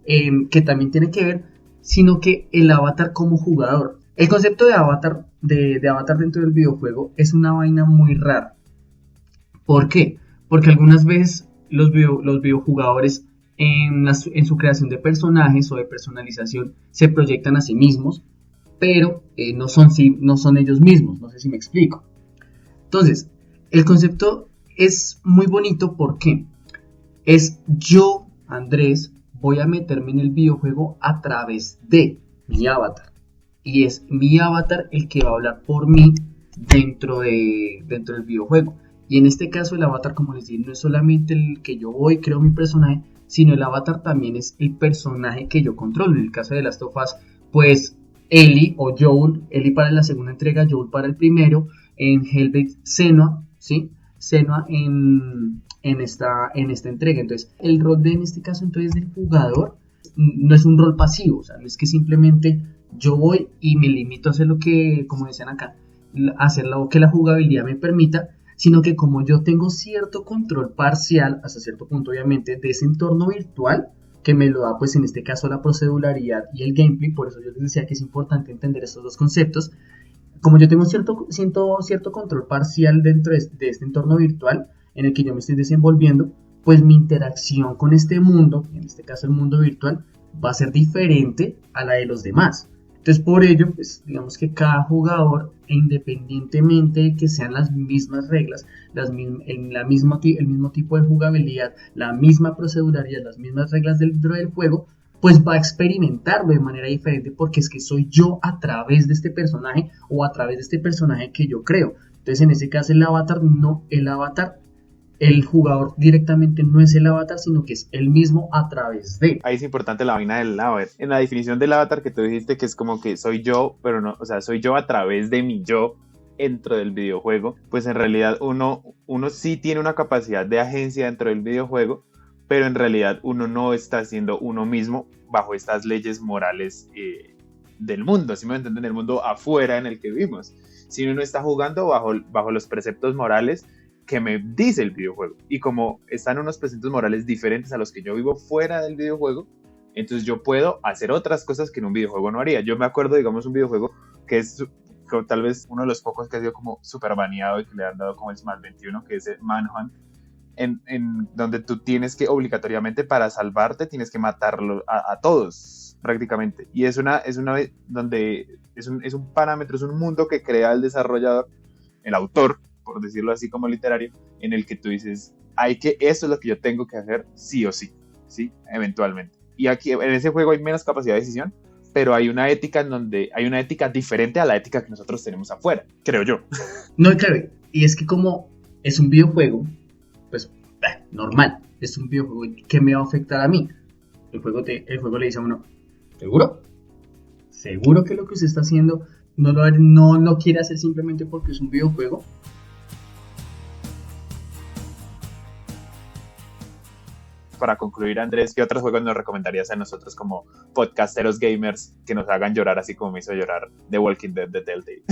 [SPEAKER 5] que también tiene que ver, sino que el avatar como jugador. El concepto de avatar, de avatar dentro del videojuego es una vaina muy rara. ¿Por qué? Porque algunas veces los videojugadores en su creación de personajes o de personalización se proyectan a sí mismos, pero no son ellos mismos. No sé si me explico. Entonces, el concepto es muy bonito porque es yo, Andrés, voy a meterme en el videojuego a través de mi avatar. Y es mi avatar el que va a hablar por mí dentro del videojuego. Y en este caso el avatar, como les dije, no es solamente el que yo voy, creo mi personaje, sino el avatar también es el personaje que yo controlo. En el caso de Last of Us, pues Ellie o Joel, Ellie para la segunda entrega, Joel para el primero. En Hellblade, Senua, ¿sí? Senua en esta entrega. Entonces el rol en este caso entonces del jugador no es un rol pasivo, o sea, no es que simplemente yo voy y me limito a hacer lo que, como decían acá, hacer lo que la jugabilidad me permita, sino que como yo tengo cierto control parcial, hasta cierto punto obviamente, de ese entorno virtual, que me lo da pues en este caso la proceduralidad y el gameplay, por eso yo les decía que es importante entender estos dos conceptos. Como yo tengo cierto control parcial dentro de este entorno virtual en el que yo me estoy desenvolviendo, pues mi interacción con este mundo, en este caso el mundo virtual, va a ser diferente a la de los demás. Entonces, por ello, pues, digamos que cada jugador, independientemente de que sean las mismas reglas, el mismo tipo de jugabilidad, la misma proceduralidad, las mismas reglas dentro del juego, pues va a experimentarlo de manera diferente, porque es que soy yo a través de este personaje o a través de este personaje que yo creo. Entonces, en ese caso, el jugador directamente no es el avatar, sino que es él mismo a través de.
[SPEAKER 4] Ahí es importante la vaina del avatar. En la definición del avatar que tú dijiste, que es como que soy yo, pero no, o sea, soy yo a través de mi yo dentro del videojuego, pues en realidad uno sí tiene una capacidad de agencia dentro del videojuego, pero en realidad uno no está siendo uno mismo bajo estas leyes morales del mundo, ¿sí me entienden? Del mundo afuera en el que vivimos. Si uno está jugando bajo los preceptos morales que me dice el videojuego, y como están unos preceptos morales diferentes a los que yo vivo fuera del videojuego, entonces yo puedo hacer otras cosas que en un videojuego no haría. Yo me acuerdo, digamos, un videojuego que es tal vez uno de los pocos que ha sido como súper baneado y que le han dado como el Smash 21, que es el Manhunt, en donde tú tienes que obligatoriamente, para salvarte, tienes que matarlo a todos prácticamente, y es un parámetro, es un mundo que crea el desarrollador, el autor, por decirlo así como literario, en el que tú dices, eso es lo que yo tengo que hacer sí o sí, ¿sí? Eventualmente. Y aquí en ese juego hay menos capacidad de decisión, pero hay una ética hay una ética diferente a la ética que nosotros tenemos afuera, creo yo.
[SPEAKER 5] No, claro, y es que como es un videojuego, pues normal, es un videojuego que me va a afectar a mí. El juego le dice a uno, ¿seguro? ¿Seguro que lo que usted está haciendo no lo quiere hacer simplemente porque es un videojuego?
[SPEAKER 4] Para concluir, Andrés, ¿qué otros juegos nos recomendarías a nosotros como podcasteros gamers que nos hagan llorar así como me hizo llorar The Walking Dead de Telltale?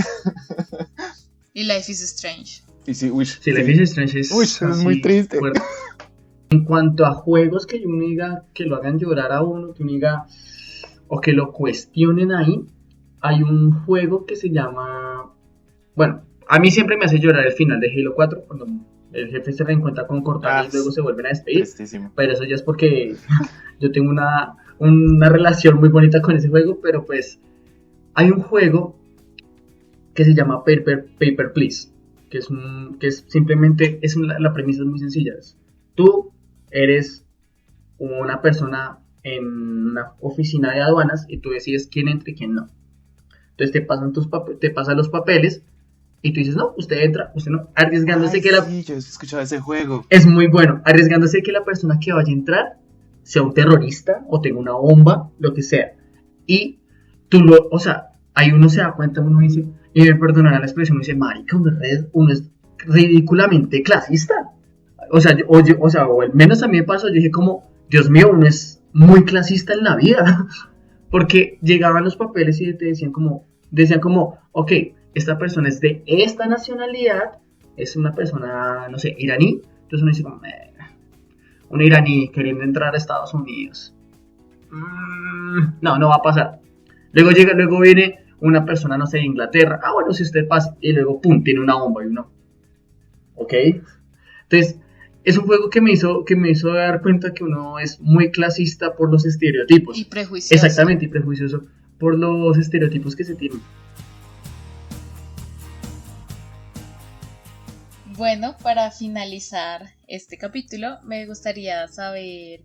[SPEAKER 1] Y Life is Strange.
[SPEAKER 4] Y sí,
[SPEAKER 5] Life is Strange es
[SPEAKER 4] muy triste.
[SPEAKER 5] Fuerte. En cuanto a juegos que uno diga que lo hagan llorar a uno, que uno diga, o que lo cuestionen ahí, hay un juego que se llama, bueno, a mí siempre me hace llorar el final de Halo 4, cuando el jefe se reencuentra con Cortana y luego se vuelven a despedir.
[SPEAKER 4] Tristísimo.
[SPEAKER 5] Pero eso ya es porque yo tengo una relación muy bonita con ese juego. Pero pues hay un juego que se llama Paper Please, que es simplemente la premisa es muy sencilla. Tú eres una persona en una oficina de aduanas y tú decides quién entra y quién no. Entonces te pasan los papeles y tú dices, no, usted entra, usted no, arriesgándose que
[SPEAKER 4] Sí, yo he escuchado ese juego.
[SPEAKER 5] Es muy bueno, arriesgándose que la persona que vaya a entrar sea un terrorista o tenga una bomba, lo que sea. Y ahí uno se da cuenta, uno dice, y me perdonará la expresión, uno dice, marica, uno es ridículamente clasista. O al menos a mí me pasó, yo dije como, Dios mío, uno es muy clasista en la vida. Porque llegaban los papeles y te decían como, ok, esta persona es de esta nacionalidad, es una persona, no sé, iraní. Entonces uno dice como, un iraní queriendo entrar a Estados Unidos. No va a pasar. Luego viene una persona, no sé, de Inglaterra. Bueno, si usted pasa. Y luego, pum, tiene una bomba y uno, ok. Entonces, es un juego que me hizo dar cuenta que uno es muy clasista por los estereotipos.
[SPEAKER 1] Y prejuicioso.
[SPEAKER 5] Exactamente, y prejuicioso por los estereotipos que se tienen.
[SPEAKER 1] Bueno, para finalizar este capítulo, me gustaría saber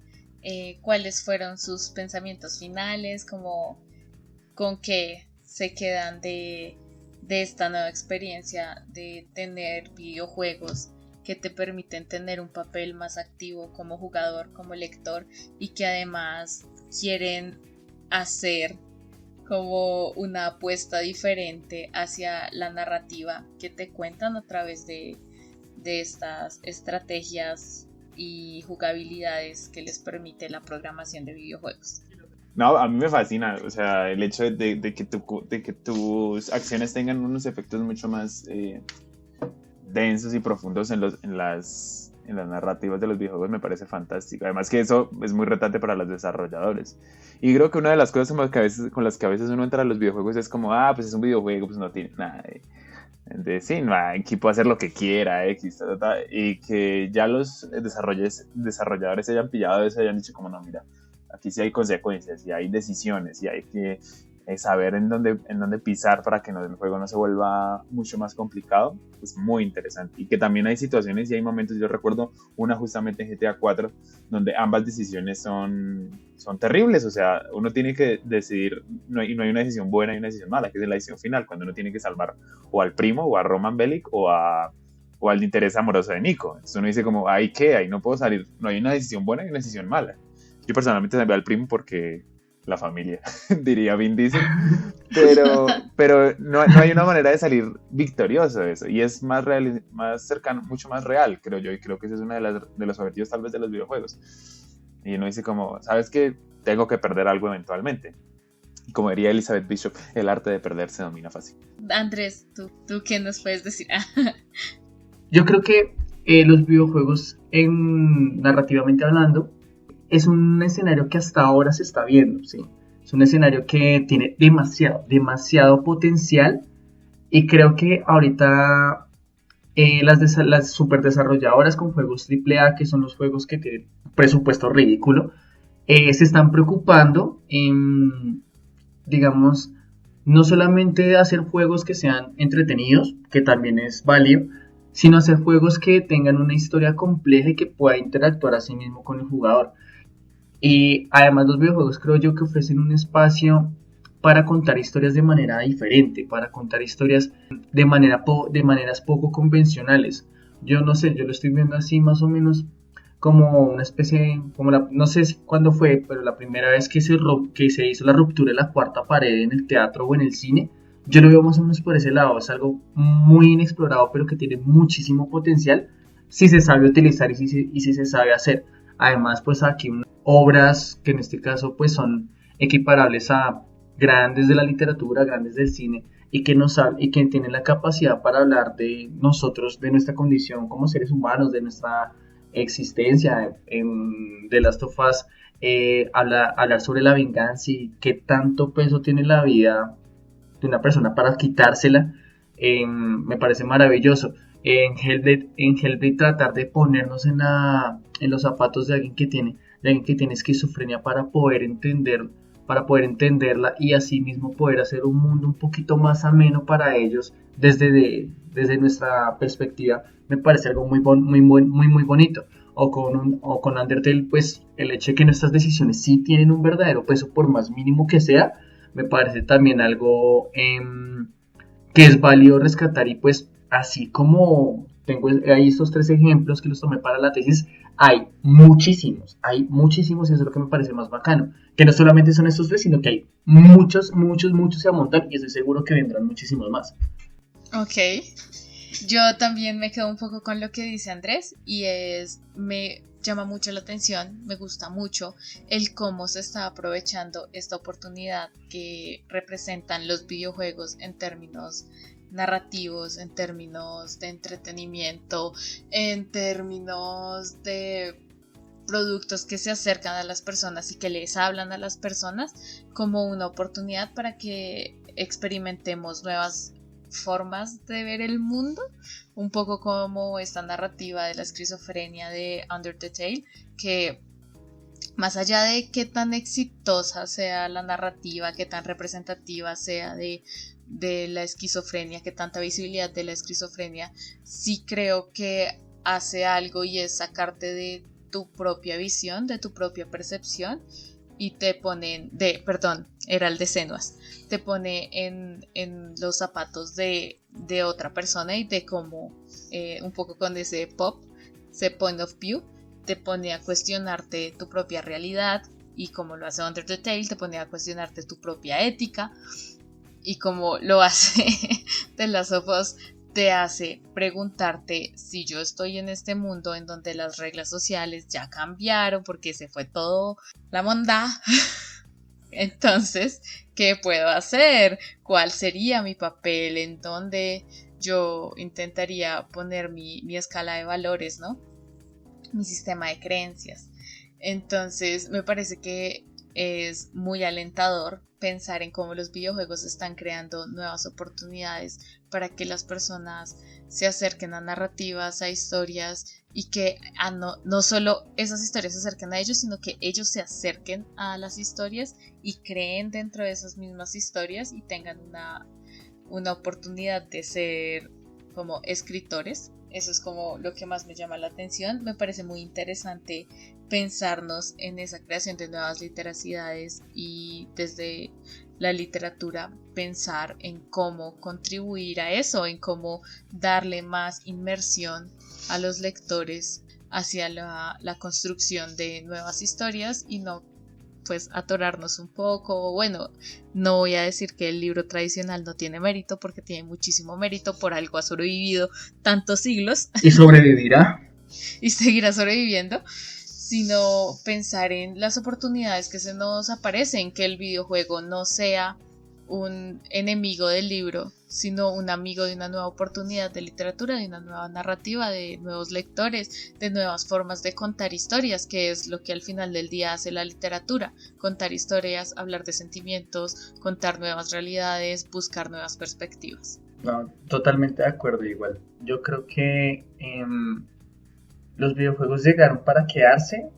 [SPEAKER 1] cuáles fueron sus pensamientos finales, como con qué se quedan de esta nueva experiencia de tener videojuegos que te permiten tener un papel más activo como jugador, como lector, y que además quieren hacer como una apuesta diferente hacia la narrativa que te cuentan a través de estas estrategias y jugabilidades que les permite la programación de videojuegos.
[SPEAKER 4] No, a mí me fascina, o sea, el hecho de que tus acciones tengan unos efectos mucho más densos y profundos en las narrativas de los videojuegos me parece fantástico. Además que eso es muy retante para los desarrolladores. Y creo que una de las cosas con las que a veces uno entra a los videojuegos es como, pues es un videojuego, pues no tiene nada sí, no, aquí puede hacer lo que quiera, y que ya los desarrolladores se hayan pillado eso y hayan dicho como, no, mira, Aquí sí hay consecuencias, sí hay decisiones, sí hay que saber en dónde pisar para que el juego no se vuelva mucho más complicado. Es muy interesante. Y que también hay situaciones y hay momentos, yo recuerdo una justamente en GTA 4, donde ambas decisiones son terribles. O sea, uno tiene que decidir, no hay una decisión buena y una decisión mala, que es la decisión final, cuando uno tiene que salvar o al primo, o a Roman Bellic, o al interés amoroso de Nico. Entonces uno dice como, ¿ahí qué? Ahí no puedo salir. No hay una decisión buena y una decisión mala. Yo personalmente salvé al primo porque la familia, diría Vin Diesel, pero no hay una manera de salir victorioso de eso, y es más real, más cercano, mucho más real, creo yo, y creo que ese es uno de los objetivos tal vez de los videojuegos. Y uno dice como, ¿sabes qué? Tengo que perder algo eventualmente. Y como diría Elizabeth Bishop, el arte de perder se domina fácil.
[SPEAKER 1] Andrés, ¿tú qué nos puedes decir?
[SPEAKER 5] Yo creo que los videojuegos, narrativamente hablando, es un escenario que hasta ahora se está viendo, ¿sí? Es un escenario que tiene demasiado potencial, y creo que ahorita las super desarrolladoras con juegos AAA, que son los juegos que tienen presupuesto ridículo, se están preocupando en, digamos, no solamente de hacer juegos que sean entretenidos, que también es válido, sino hacer juegos que tengan una historia compleja y que pueda interactuar a sí mismo con el jugador. Y además los videojuegos creo yo que ofrecen un espacio para contar historias de manera diferente, para contar historias de maneras poco convencionales. Yo no sé, yo lo estoy viendo así más o menos como una especie, no sé cuándo fue, pero la primera vez que se hizo la ruptura de la cuarta pared en el teatro o en el cine, yo lo veo más o menos por ese lado. Es algo muy inexplorado, pero que tiene muchísimo potencial si se sabe utilizar y si se sabe hacer. Además, pues aquí obras que en este caso pues son equiparables a grandes de la literatura, grandes del cine, y que tienen la capacidad para hablar de nosotros, de nuestra condición como seres humanos, de nuestra existencia. En The Last of Us, hablar sobre la venganza y qué tanto peso tiene la vida de una persona para quitársela, me parece maravilloso. En Hellblade tratar de ponernos en los zapatos de alguien que tiene esquizofrenia para poder entenderla, y así mismo poder hacer un mundo un poquito más ameno para ellos desde nuestra perspectiva, me parece algo muy bonito. O con Undertale, pues el hecho de que nuestras decisiones sí tienen un verdadero peso, por más mínimo que sea, me parece también algo que es válido rescatar. Y pues así como tengo ahí estos 3 ejemplos que los tomé para la tesis, hay muchísimos, y eso es lo que me parece más bacano, que no solamente son estos 3, sino que hay muchos se amontan, y estoy seguro que vendrán muchísimos más.
[SPEAKER 1] Ok, yo también me quedo un poco con lo que dice Andrés, y me llama mucho la atención, me gusta mucho el cómo se está aprovechando esta oportunidad que representan los videojuegos en términos narrativos, en términos de entretenimiento, en términos de productos que se acercan a las personas y que les hablan a las personas, como una oportunidad para que experimentemos nuevas formas de ver el mundo, un poco como esta narrativa de la esquizofrenia de Under the Tale, que más allá de qué tan exitosa sea la narrativa, qué tan representativa sea de la esquizofrenia, qué tanta visibilidad de la esquizofrenia, sí creo que hace algo, y es sacarte de tu propia visión, de tu propia percepción, y te ponen era el de Senuas, te pone en los zapatos de otra persona, y de cómo un poco con ese point of view, te pone a cuestionarte tu propia realidad, y como lo hace Under the Tale, te pone a cuestionarte tu propia ética, y como lo hace The Last of Us, te hace preguntarte si yo estoy en este mundo en donde las reglas sociales ya cambiaron porque se fue todo la mondá. Entonces, ¿qué puedo hacer? ¿Cuál sería mi papel? ¿En dónde yo intentaría poner mi escala de valores, ¿no? Mi sistema de creencias. Entonces, me parece que es muy alentador pensar en cómo los videojuegos están creando nuevas oportunidades para que las personas se acerquen a narrativas, a historias y que no solo esas historias se acerquen a ellos, sino que ellos se acerquen a las historias y creen dentro de esas mismas historias y tengan una oportunidad de ser como escritores. Eso es como lo que más me llama la atención. Me parece muy interesante pensarnos en esa creación de nuevas literacidades y desde la literatura pensar en cómo contribuir a eso, en cómo darle más inmersión a los lectores hacia la construcción de nuevas historias y no pues atorarnos un poco. Bueno, no voy a decir que el libro tradicional no tiene mérito porque tiene muchísimo mérito, por algo ha sobrevivido tantos siglos.
[SPEAKER 5] Y sobrevivirá.
[SPEAKER 1] Y seguirá sobreviviendo, sino pensar en las oportunidades que se nos aparecen, que el videojuego no sea un enemigo del libro, sino un amigo de una nueva oportunidad de literatura, de una nueva narrativa, de nuevos lectores, de nuevas formas de contar historias, que es lo que al final del día hace la literatura: contar historias, hablar de sentimientos, contar nuevas realidades, buscar nuevas perspectivas.
[SPEAKER 5] No, totalmente de acuerdo. Igual yo creo que los videojuegos llegaron para quedarse,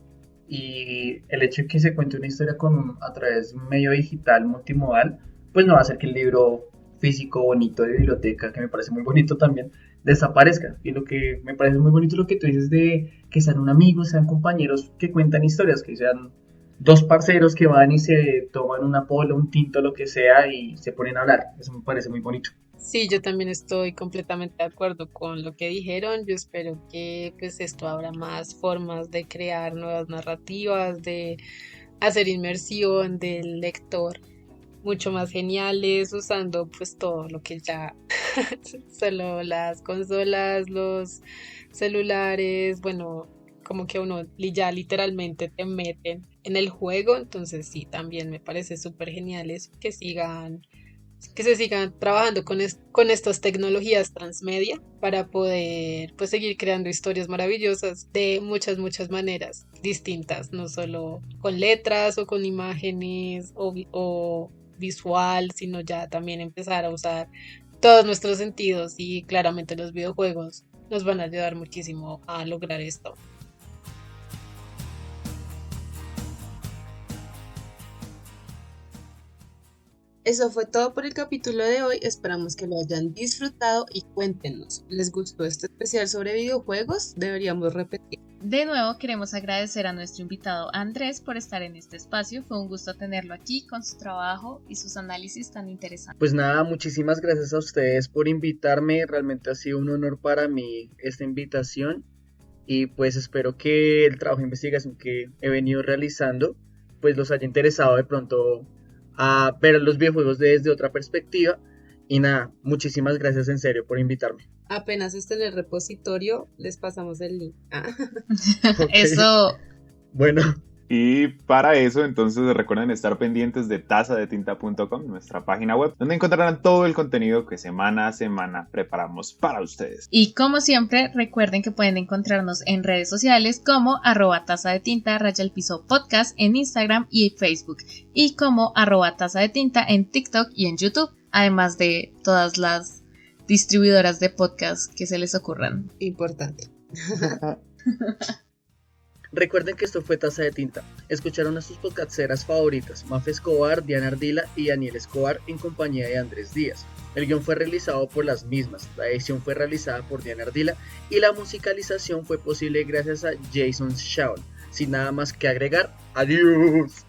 [SPEAKER 5] y el hecho de que se cuente una historia a través de un medio digital multimodal, pues no va a hacer que el libro físico bonito de biblioteca, que me parece muy bonito también, desaparezca. Y lo que me parece muy bonito es lo que tú dices de que sean un amigo, sean compañeros que cuentan historias, que sean dos parceros que van y se toman una pola, un tinto, lo que sea, y se ponen a hablar. Eso me parece muy bonito.
[SPEAKER 6] Sí, yo también estoy completamente de acuerdo con lo que dijeron. Yo espero que pues esto abra más formas de crear nuevas narrativas, de hacer inmersión del lector mucho más geniales, usando pues todo lo que ya solo las consolas, los celulares, bueno, como que uno ya literalmente te meten en el juego. Entonces sí, también me parece súper genial eso, que se sigan trabajando con estas tecnologías transmedia para poder pues seguir creando historias maravillosas de muchas maneras distintas, no solo con letras o con imágenes o visual, sino ya también empezar a usar todos nuestros sentidos, y claramente los videojuegos nos van a ayudar muchísimo a lograr esto. Eso fue todo por el capítulo de hoy. Esperamos que lo hayan disfrutado y cuéntenos, ¿les gustó este especial sobre videojuegos? Deberíamos repetir.
[SPEAKER 1] De nuevo queremos agradecer a nuestro invitado Andrés por estar en este espacio. Fue un gusto tenerlo aquí con su trabajo y sus análisis tan interesantes.
[SPEAKER 5] Pues nada, muchísimas gracias a ustedes por invitarme. Realmente ha sido un honor para mí esta invitación, y pues espero que el trabajo de investigación que he venido realizando pues los haya interesado de pronto a ver los videojuegos desde otra perspectiva. Y nada, muchísimas gracias en serio por invitarme.
[SPEAKER 6] Apenas esté en el repositorio, les pasamos el link.
[SPEAKER 5] Okay.
[SPEAKER 1] Eso.
[SPEAKER 5] Bueno.
[SPEAKER 4] Y para eso, entonces, recuerden estar pendientes de tazadetinta.com, nuestra página web, donde encontrarán todo el contenido que semana a semana preparamos para ustedes.
[SPEAKER 1] Y como siempre, recuerden que pueden encontrarnos en redes sociales como @tazadetinta _podcast en Instagram y Facebook, y como @tazadetinta en TikTok y en YouTube, además de todas las distribuidoras de podcast que se les ocurran.
[SPEAKER 6] Importante.
[SPEAKER 5] Recuerden que esto fue Taza de Tinta. Escucharon a sus podcasteras favoritas, Mafe Escobar, Diana Ardila y Daniel Escobar, en compañía de Andrés Díaz. El guión fue realizado por las mismas, la edición fue realizada por Diana Ardila y la musicalización fue posible gracias a Jason Shaw. Sin nada más que agregar, adiós.